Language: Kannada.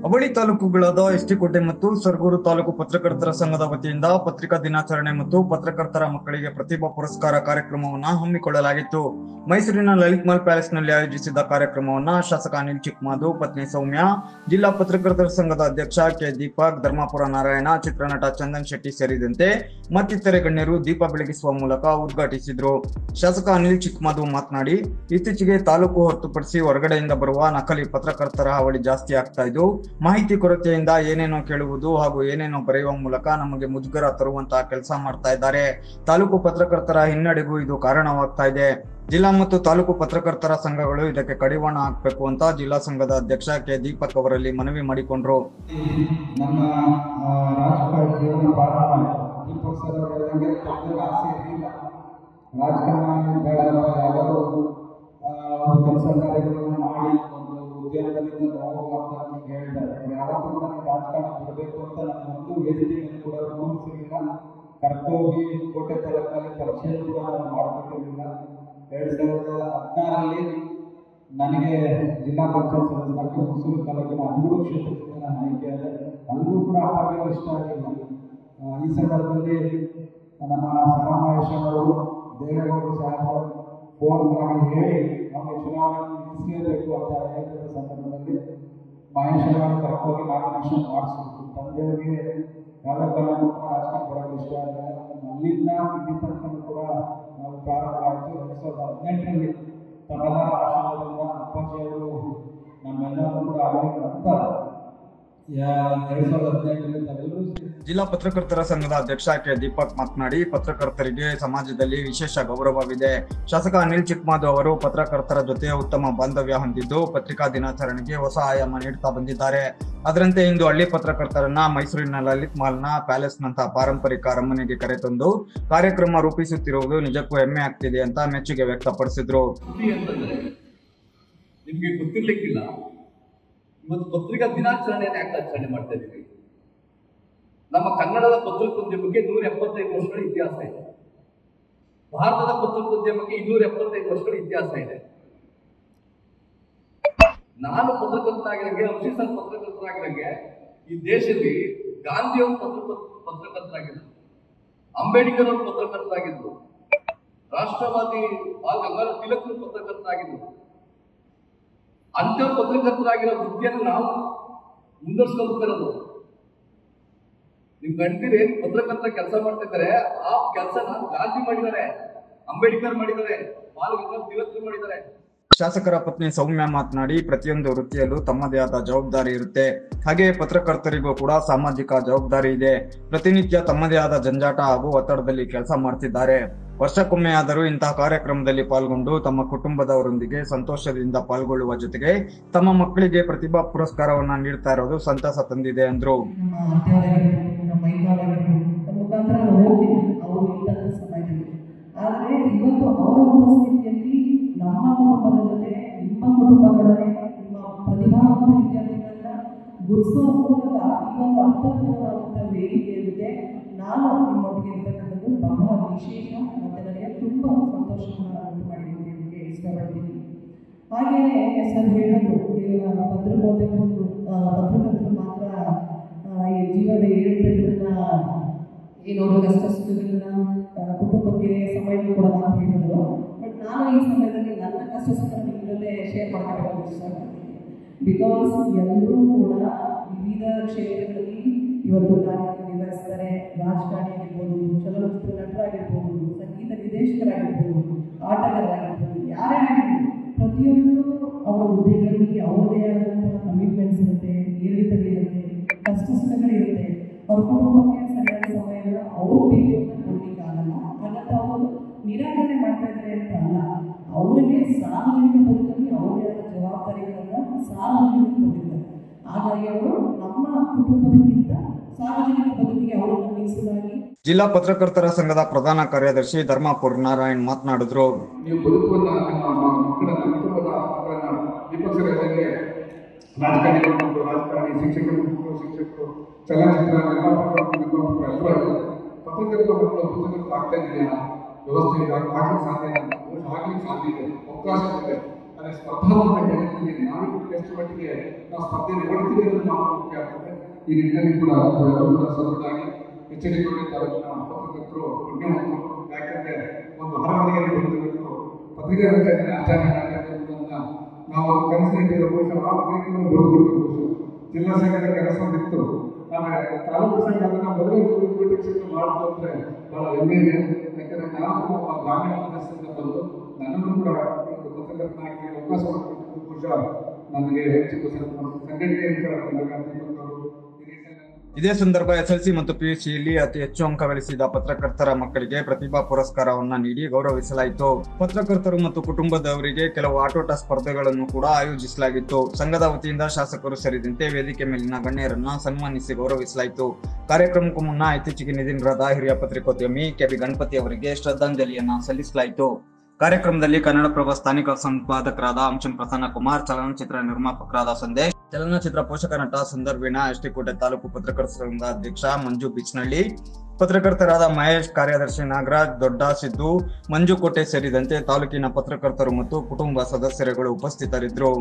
ಅವಳಿ ತಾಲೂಕುಗಳಾದ ಎಸ್ಟಿಕೋಟೆ ಮತ್ತು ಸರಗೂರು ತಾಲೂಕು ಪತ್ರಕರ್ತರ ಸಂಘದ ವತಿಯಿಂದ ಪತ್ರಿಕಾ ದಿನಾಚರಣೆ ಮತ್ತು ಪತ್ರಕರ್ತರ ಮಕ್ಕಳಿಗೆ ಪ್ರತಿಭಾ ಪುರಸ್ಕಾರ ಕಾರ್ಯಕ್ರಮವನ್ನು ಹಮ್ಮಿಕೊಳ್ಳಲಾಗಿತ್ತು. ಮೈಸೂರಿನ ಲಲಿತ್ ಮಹಲ್ ಪ್ಯಾಲೇಸ್ ನಲ್ಲಿ ಆಯೋಜಿಸಿದ್ದ ಕಾರ್ಯಕ್ರಮವನ್ನು ಶಾಸಕ ಅನಿಲ್ ಚಿಕ್ಕಮಾದು, ಪತ್ನಿ ಸೌಮ್ಯ, ಜಿಲ್ಲಾ ಪತ್ರಕರ್ತರ ಸಂಘದ ಅಧ್ಯಕ್ಷ ಕೆ ದೀಪಕ್, ಧರ್ಮಾಪುರ ನಾರಾಯಣ, ಚಿತ್ರನಟ ಚಂದನ್ ಶೆಟ್ಟಿ ಸೇರಿದಂತೆ ಮತ್ತಿತರೆ ಗಣ್ಯರು ದೀಪ ಬೆಳಗಿಸುವ ಮೂಲಕ ಉದ್ಘಾಟಿಸಿದರು. ಶಾಸಕ ಅನಿಲ್ ಚಿಕ್ಕಮಾದು ಮಾತನಾಡಿ, ಇತ್ತೀಚೆಗೆ ತಾಲೂಕು ಹೊರತುಪಡಿಸಿ ಹೊರಗಡೆಯಿಂದ ಬರುವ ನಕಲಿ ಪತ್ರಕರ್ತರ ಹಾವಳಿ ಜಾಸ್ತಿ ಆಗ್ತಾ ಇದ್ದು, ಮಾಹಿತಿ ಕೊರತೆಯಿಂದ ಏನೇನೋ ಕೇಳುವುದು ಹಾಗೂ ಏನೇನೋ ಬರೆಯುವ ಮೂಲಕ ನಮಗೆ ಮುಜುಗರ ತರುವಂತಹ ಕೆಲಸ ಮಾಡ್ತಾ ಇದ್ದಾರೆ. ತಾಲೂಕು ಪತ್ರಕರ್ತರ ಹಿನ್ನಡೆಗೂ ಇದು ಕಾರಣವಾಗ್ತಾ ಇದೆ. ಜಿಲ್ಲಾ ಮತ್ತು ತಾಲೂಕು ಪತ್ರಕರ್ತರ ಸಂಘಗಳು ಇದಕ್ಕೆ ಕಡಿವಾಣ ಹಾಕಬೇಕು ಅಂತ ಜಿಲ್ಲಾ ಸಂಘದ ಅಧ್ಯಕ್ಷ ಕೆ ದೀಪಕ್ ಅವರಲ್ಲಿ ಮನವಿ ಮಾಡಿಕೊಂಡ್ರು. ನಮ್ಮ ರಾಜಕಾರಣ ಜೀವನ ಪ್ರಾರಂಭ ಆಯಿತು. ದೀಪಕ್ ಸರ್ ಅವರು ಹೇಳಿದಂಗೆ ತಮ್ಮದು ಆಸೆ ಇರಲಿಲ್ಲ, ರಾಜಕಾರಣ ಬೇಡ, ಯಾವ್ದಾದ್ರು ಒಂದು ಕೆಲಸ ಕಾರ್ಯಗಳನ್ನು ಮಾಡಿ ಒಂದು ಉದ್ಯೋಗದಲ್ಲಿ ಹೋಗುವಂತ ನಮಗೆ ಹೇಳಿದ್ದಾರೆ. ಯಾವತ್ತೂ ಕೂಡ ನೀವು ರಾಜಕಾರಣ ಬರಬೇಕು ಅಂತ ನಾನು ಒಂದು ವೇದಿಕೆಯನ್ನು ಕೂಡ ರೂಪಿಸಿರಲಿಲ್ಲ. ಕರ್ಕೋಗಿ ಕೋಟೆ ತಾಲೂಕಿನಲ್ಲಿ ಪರೀಕ್ಷೆಯನ್ನು ಕೂಡ ನಾನು ಮಾಡಿಕೊಟ್ಟಿರಲಿಲ್ಲ. 2016ರಲ್ಲಿ ನನಗೆ ಜಿಲ್ಲಾ ಪಂಚಾಯತ್ ಸದಸ್ಯರಾಗಿ ಹೊಸೂರು ತಾಲೂಕಿನ ಹನ್ನೂರು ಕ್ಷೇತ್ರದಿಂದ ನಾನು ಆಯ್ಕೆಯಾದೆ. ಅಲ್ಲೂ ಕೂಡ ಅಪ್ಪಾಜಿಯವರು ಇಷ್ಟ ಆಗಿಲ್ಲ. ಈ ಸಂದರ್ಭದಲ್ಲಿ ನಮ್ಮ ಸಮಾವೇಶವರು ದೇವೇಗೌಡರು ಸಾಹೇಬರು ಫೋನ್ ಮಾಡಿ ಹೇಳಿ ನಮಗೆ ಚುನಾವಣೆ ನಿಲ್ಲಿಸಲೇಬೇಕು ಅಂತ ಹೇಳಿದ ಸಂದರ್ಭದಲ್ಲಿ ಮಹೇಶ್ ಅವರು ಕರ್ಕೋಗಿ ನಾಮಿನೇಷನ್ ಮಾಡಿಸಿದ್ರು. ತಂದೆಯವರಿಗೆ ಯಾವುದೇ ಕಾರಣಕ್ಕೂ ಕೂಡ ರಾಜಕೀಯ ಬರೋದು ಇಷ್ಟ ಆಗಲಿಲ್ಲ. ಅಲ್ಲಿಂದ ಇಲ್ಲಿ ತನಕ ಕೂಡ ನಾವು ಪ್ರಾರಂಭ ಆಯಿತು. 2018ರಲ್ಲಿ ತಮ್ಮೆಲ್ಲರ ಆಶೀರ್ವಾದದಿಂದ ಅಪ್ಪಾಜಿಯವರು ನಮ್ಮೆಲ್ಲರೂ ಕೂಡ ಆಗಿದ ನಂತರ 2018ರಲ್ಲಿ ತಾವೆಲ್ಲರೂ ಜಿಲ್ಲಾ ಪತ್ರಕರ್ತರ ಸಂಘದ ಅಧ್ಯಕ್ಷ ಕೆ ದೀಪಕ್ ಮಾತನಾಡಿ, ಪತ್ರಕರ್ತರಿಗೆ ಸಮಾಜದಲ್ಲಿ ವಿಶೇಷ ಗೌರವವಿದೆ. ಶಾಸಕ ಅನಿಲ್ ಚಿಕ್ಕಮಾದು ಅವರು ಪತ್ರಕರ್ತರ ಜೊತೆ ಉತ್ತಮ ಬಾಂಧವ್ಯ ಹೊಂದಿದ್ದು ಪತ್ರಿಕಾ ದಿನಾಚರಣೆಗೆ ಹೊಸ ಆಯಾಮ ನೀಡುತ್ತಾ ಬಂದಿದ್ದಾರೆ. ಅದರಂತೆ ಇಂದು ಹಳ್ಳಿ ಪತ್ರಕರ್ತರನ್ನ ಮೈಸೂರಿನ ಲಲಿತ್ ಮಹಲ್ನ ಪ್ಯಾಲೇಸ್ ನಂತಹ ಪಾರಂಪರಿಕ ಅರಮನೆಗೆ ಕರೆತಂದು ಕಾರ್ಯಕ್ರಮ ರೂಪಿಸುತ್ತಿರುವುದು ನಿಜಕ್ಕೂ ಹೆಮ್ಮೆ ಆಗ್ತಿದೆ ಅಂತ ಮೆಚ್ಚುಗೆ ವ್ಯಕ್ತಪಡಿಸಿದ್ರು. ನಿಮ್ಗೆ ಗೊತ್ತಿರ್ಲಿಕ್ಕಿಲ್ಲ, ಇವತ್ತು ಪತ್ರಿಕಾ ದಿನಾಚರಣೆಯನ್ನು ಯಾಕೆ ಆಚರಣೆ ಮಾಡ್ತಾ ಇದ್ದೀವಿ? ನಮ್ಮ ಕನ್ನಡದ ಪತ್ರಿಕೋದ್ಯಮಕ್ಕೆ 175 ವರ್ಷಗಳ ಇತಿಹಾಸ ಇದೆ. ಭಾರತದ ಪತ್ರಿಕೋದ್ಯಮಕ್ಕೆ 275 ವರ್ಷಗಳ ಇತಿಹಾಸ ಇದೆ. ನಾನು ಪತ್ರಕರ್ತನಾಗಿರಂಗೆ, ಅಂಶೀಸರ್ ಪತ್ರಕರ್ತರಾಗಿರಂಗೆ, ಈ ದೇಶದಲ್ಲಿ ಗಾಂಧಿಯವರು ಪತ್ರಕರ್ತರಾಗಿದ್ರು, ಅಂಬೇಡ್ಕರ್ ಅವರು ಪತ್ರಕರ್ತರಾಗಿದ್ರು, ರಾಷ್ಟ್ರವಾದಿ ಬಾಲ್ ಗಂಗಾಧರ ತಿಲಕ್ ಪತ್ರಕರ್ತರಾಗಿದ್ರು. ಅಂತ ಪತ್ರಕರ್ತರಾಗಿರೋ ವೃತ್ತಿಯನ್ನು ನಾವು ಮುಂದುವರ್ಸ್ಕೊಂಡ್ಬರೋದು. ನಿಮ್ ಗಂಟಿರಿ ಪತ್ರಕರ್ತರ ಕೆಲಸ ಮಾಡ್ತಾ ಇದ್ದಾರೆ. ಆ ಕೆಲಸನ ಗಾಂಧಿ ಮಾಡಿದ್ದಾರೆ, ಅಂಬೇಡ್ಕರ್ ಮಾಡಿದ್ದಾರೆ, ಬಾಲ್ ಗಂಗಾಧರ ತಿಲಕ್ ಮಾಡಿದ್ದಾರೆ. ಶಾಸಕರ ಪತ್ನಿ ಸೌಮ್ಯ ಮಾತನಾಡಿ, ಪ್ರತಿಯೊಂದು ವೃತ್ತಿಯಲ್ಲೂ ತಮ್ಮದೇ ಆದ ಜವಾಬ್ದಾರಿ ಇರುತ್ತೆ. ಹಾಗೆಯೇ ಪತ್ರಕರ್ತರಿಗೂ ಕೂಡ ಸಾಮಾಜಿಕ ಜವಾಬ್ದಾರಿ ಇದೆ. ಪ್ರತಿನಿತ್ಯ ತಮ್ಮದೇ ಆದ ಜಂಜಾಟ ಹಾಗೂ ಒತ್ತಡದಲ್ಲಿ ಕೆಲಸ ಮಾಡ್ತಿದ್ದಾರೆ. ವರ್ಷಕ್ಕೊಮ್ಮೆ ಆದರೂ ಇಂತಹ ಕಾರ್ಯಕ್ರಮದಲ್ಲಿ ಪಾಲ್ಗೊಂಡು ತಮ್ಮ ಕುಟುಂಬದವರೊಂದಿಗೆ ಸಂತೋಷದಿಂದ ಪಾಲ್ಗೊಳ್ಳುವ ಜೊತೆಗೆ ತಮ್ಮ ಮಕ್ಕಳಿಗೆ ಪ್ರತಿಭಾ ಪುರಸ್ಕಾರವನ್ನ ನೀಡ್ತಾ ಇರೋದು ಸಂತಸ ತಂದಿದೆ ಎಂದ್ರು. ಆದರೆ ಇವತ್ತು ಅವರ ಉಪಸ್ಥಿತಿಯಲ್ಲಿ ನಮ್ಮ ಕುಟುಂಬದ ಜೊತೆ ನಿಮ್ಮ ಕುಟುಂಬದೊಡನೆ ನಿಮ್ಮ ಪ್ರತಿಭಾವಂತ ವಿದ್ಯಾರ್ಥಿಗಳನ್ನ ಗುರುತಿಸುವ ಮೂಲಕ ಈ ಒಂದು ಅರ್ಥಪೂರ್ಣವಾದಂತಹ ವೇದಿಕೆ ಜೊತೆ ನಾನು ನಿಮ್ಮೊಟ್ಟಿಗೆ ಇರ್ತಕ್ಕಂಥದ್ದು ಬಹಳ ವಿಶೇಷ ಮತ್ತು ನನಗೆ ತುಂಬ ಸಂತೋಷವನ್ನು ಉಂಟು ಮಾಡಿಕೊಳ್ಳಲಿಕ್ಕೆ ಇಷ್ಟಪಡ್ತೀನಿ. ಹಾಗೆಯೇ ಸರ್ ಹೇಳೋದು, ಪತ್ರಕರ್ತರು ಮಾತ್ರ ಈ ಜೀವನದ ಏಳುಗಳನ್ನ ಏನೋ ಕಷ್ಟ ಸುಖಗಳನ್ನ ಕುಟುಂಬಕ್ಕೆ ಸಮಯವನ್ನು ಕೊಡೋಣ ಅಂತ ಹೇಳಿದ್ರು. ಬಟ್ ನಾನು ಈ ಸಮಯದಲ್ಲಿ ನನ್ನ ಕಷ್ಟ ಸುಖ ನಿಮ್ಮ ಜೊತೆ ಶೇರ್ ಮಾಡಬೇಕು ಇಷ್ಟಪಡ್ತೀನಿ. ಬಿಕಾಸ್ ಎಲ್ಲರೂ ಕೂಡ ವಿವಿಧ ಕ್ಷೇತ್ರಗಳಲ್ಲಿ ಇವತ್ತು ಕಾರ್ಯ ನಿರ್ವಹಿಸ್ತಾರೆ. ರಾಜಕಾರಣಿ ಆಗಿರ್ಬೋದು, ಚಲನಚಿತ್ರ ನಟರಾಗಿರ್ಬೋದು, ಸಂಗೀತ ನಿರ್ದೇಶಕರಾಗಿರ್ಬೋದು, ಆಟಗಾರರಾಗಿರ್ಬೋದು, ಯಾರೇ ಆಗಿರ್ಬೋದು, ಪ್ರತಿಯೊಂದು ಅವರ ಹುದ್ದೆಗಳಲ್ಲಿ ಅವರದೇ ಆದಂತಹ ಕಮಿಟ್ಮೆಂಟ್ಸ್ ಇರುತ್ತೆ, ಏರಿಳಿತಗಳಿರುತ್ತೆ, ಕಷ್ಟ ಸುಖಗಳಿರುತ್ತೆ. ಅವ್ರ ಕುಟುಂಬಕ್ಕೆ ಸರಿಯಾದ ಸಮಯವನ್ನು ಅವರು ಬೇಕು ಅಂತ ಕೊಡ್ಲಿಕ್ಕೆ ಆಗಲ್ಲ. ಹಾಗಂತ ಅವರು ನಿರಾಕರಣೆ ಮಾಡ್ತಾ ಇದ್ದಾರೆ ಅಂತ ಅಲ್ಲ. ಅವರಿಗೆ ಸಾರ್ವಜನಿಕ ಬದುಕಲ್ಲಿ ಅವರದೇ ಆದ ಜವಾಬ್ದಾರಿಗಳನ್ನು ಸಾರ್ವಜನಿಕ ಕೊಟ್ಟಿದ್ದಾರೆ. ಹಾಗಾಗಿ ಅವರು ನಮ್ಮ ಕುಟುಂಬದಕ್ಕಿಂತ ಸಾರ್ವಜನಿಕ ಬದುಕಿಗೆ ಅವರನ್ನು ಮೀಸಲಾಗಿ. ಜಿಲ್ಲಾ ಪತ್ರಕರ್ತರ ಸಂಘದ ಪ್ರಧಾನ ಕಾರ್ಯದರ್ಶಿ ಧರ್ಮಾಪುರ ನಾರಾಯಣ್ ಮಾತನಾಡಿದ್ರು. ನೀವು ಬದುಕುವನ್ನ ಮಕ್ಕಳ ಕುಟುಂಬದ ಮಕ್ಕಳನ್ನ ವಿಪಕ್ಷಗಳಿಗೆ ರಾಜಕಾರಣಿ ಶಿಕ್ಷಕರು, ಚಲನಚಿತ್ರ ನಿರ್ಮಾಪಕರು ಎಲ್ಲರೂ ಪತ್ರಕರ್ತರ ಮಕ್ಕಳು ಪತ್ರಕರ್ತರು ಆಗ್ತಾ ಇದೆಯಾ? ವ್ಯವಸ್ಥೆ ಆಗಲಿಕ್ಕೆ ಸಾಧ್ಯ ಇಲ್ಲ, ಆಗಲಿಕ್ಕೆ ಸಾಧ್ಯ ಇದೆ, ಅವಕಾಶ ಇದೆ. ಆದರೆ ಸ್ಪರ್ಧಾತ್ಮಕ ಜಗತ್ತಿನಲ್ಲಿ ನಾವು ಎಷ್ಟು ಮಟ್ಟಿಗೆ ನಾವು ಸ್ಪರ್ಧೆಯನ್ನು ಹೊಡ್ತೀವಿ ಅನ್ನೋದು ಮಾತ್ರ ಮುಖ್ಯ ಆಗ್ತದೆ. ಈ ನಿಟ್ಟಿನಲ್ಲಿ ಕೂಡ ಎಲ್ಲರೂ ಕೂಡ ಸದೃಢವಾಗಿ ಎಚ್ಚರಿಕೆ ತಾಲೂಕಿನ ಪತ್ರಕರ್ತರು ಪುಣ್ಯವಂತರು. ಯಾಕೆಂದ್ರೆ ಒಂದು ಹೊರವಲಯದಲ್ಲಿ ಬಂದಿರುವುದು ಪತ್ರಿಕಾ ರಂಗದಲ್ಲಿ ಆಚರಣೆ ಕಾರ್ಯಕ್ರಮಗಳನ್ನ ನಾವು ಕನಸಿಟ್ಟಿರೋ ಬಹುಶಃ ಬರೆದುಕೊಟ್ಟು ಜಿಲ್ಲಾ ಸಂಘದ ಕೆಲಸವಿತ್ತು. ಆಮೇಲೆ ತಾಲೂಕು ಸಂಘ ಅದನ್ನ ಮೊದಲೇ ಕ್ಷೇತ್ರ ಮಾಡ್ತು ಅಂದ್ರೆ ಬಹಳ ಹೆಮ್ಮೆ ಇದೆ. ಯಾಕಂದ್ರೆ ನಾನು ಗ್ರಾಮೀಣ ಪ್ರದೇಶದಿಂದ ಬಂದು ನನ್ನನ್ನು ಕೂಡ ಒಂದು ಪತ್ರಕರ್ತನಾಗಿ ಅವಕಾಶ ಮಾಡಿಕೊಟ್ಟು ಬಹುಶಃ ನನಗೆ ಹೆಚ್ಚು ಸಂಘಟನೆ ಇದೇ ಸಂದರ್ಭ SLC ಮತ್ತು PUCಯಲ್ಲಿ ಅತಿ ಹೆಚ್ಚು ಅಂಕ ಗಳಿಸಿದ ಪತ್ರಕರ್ತರ ಮಕ್ಕಳಿಗೆ ಪ್ರತಿಭಾ ಪುರಸ್ಕಾರವನ್ನ ನೀಡಿ ಗೌರವಿಸಲಾಯಿತು. ಪತ್ರಕರ್ತರು ಮತ್ತು ಕುಟುಂಬದವರಿಗೆ ಕೆಲವು ಆಟೋಟ ಸ್ಪರ್ಧೆಗಳನ್ನು ಕೂಡ ಆಯೋಜಿಸಲಾಗಿತ್ತು. ಸಂಘದ ವತಿಯಿಂದ ಶಾಸಕರು ಸೇರಿದಂತೆ ವೇದಿಕೆ ಮೇಲಿನ ಗಣ್ಯರನ್ನ ಸನ್ಮಾನಿಸಿ ಗೌರವಿಸಲಾಯಿತು. ಕಾರ್ಯಕ್ರಮಕ್ಕೂ ಮುನ್ನ ಇತ್ತೀಚೆಗೆ ನಿಧನರಾದ ಹಿರಿಯ ಪತ್ರಿಕೋದ್ಯಮಿ KB ಗಣಪತಿ ಅವರಿಗೆ ಶ್ರದ್ಧಾಂಜಲಿಯನ್ನ ಸಲ್ಲಿಸಲಾಯಿತು. ಕಾರ್ಯಕ್ರಮದಲ್ಲಿ ಕನ್ನಡಪ್ರಭ ಸ್ಥಾನಿಕ ಸಂಪಾದಕರಾದ ಅಂಶನ್ ಪ್ರಸನ್ನ ಕುಮಾರ್, ಚಲನಚಿತ್ರ ನಿರ್ಮಾಪಕರಾದ ಸಂದೇಶ್, ಚಲನಚಿತ್ರ ಪೋಷಕ ನಟ ಸುಂದರ್ವೀಣ, ಎಸ್ಟಿಕೋಟೆ ತಾಲೂಕು ಪತ್ರಕರ್ತರ ಸಂಘದ ಅಧ್ಯಕ್ಷ ಮಂಜು ಬಿಚ್ನಳ್ಳಿ, ಪತ್ರಕರ್ತರಾದ ಮಹೇಶ್, ಕಾರ್ಯದರ್ಶಿ ನಾಗರಾಜ್, ದೊಡ್ಡ ಸಿದ್ದು, ಮಂಜುಕೋಟೆ ಸೇರಿದಂತೆ ತಾಲೂಕಿನ ಪತ್ರಕರ್ತರು ಮತ್ತು ಕುಟುಂಬ ಸದಸ್ಯರುಗಳು ಉಪಸ್ಥಿತರಿದ್ದರು.